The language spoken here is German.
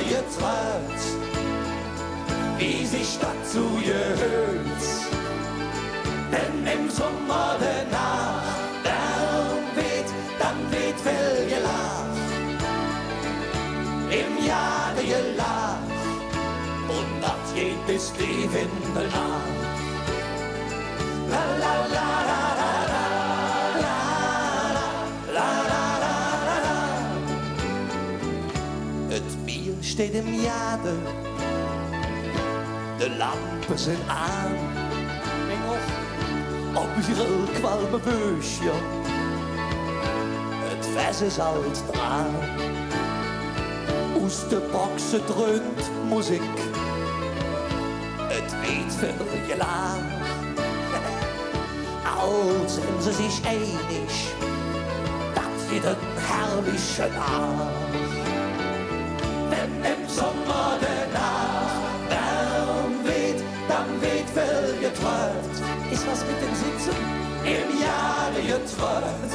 geträumt, wie sich dazu gehört. Denn im Sommer danach, dann weht viel gelacht. Im Jahr gelacht und das geht bis die Winde nach. La la la la la la la la la la. Het Bier steht im Jade, de lampen zijn aan. Op ihre kwalme Bücher, het Fes is alt dran. Aus de Boxen dröhnt Musik, het weht viel gelacht. Als sind sie sich einig, dat jeden herrlichen Tag. Denn im Sommer danach, dann weht viel geträumt. Ist was mit dem Sitzen? Im Jahre geträumt.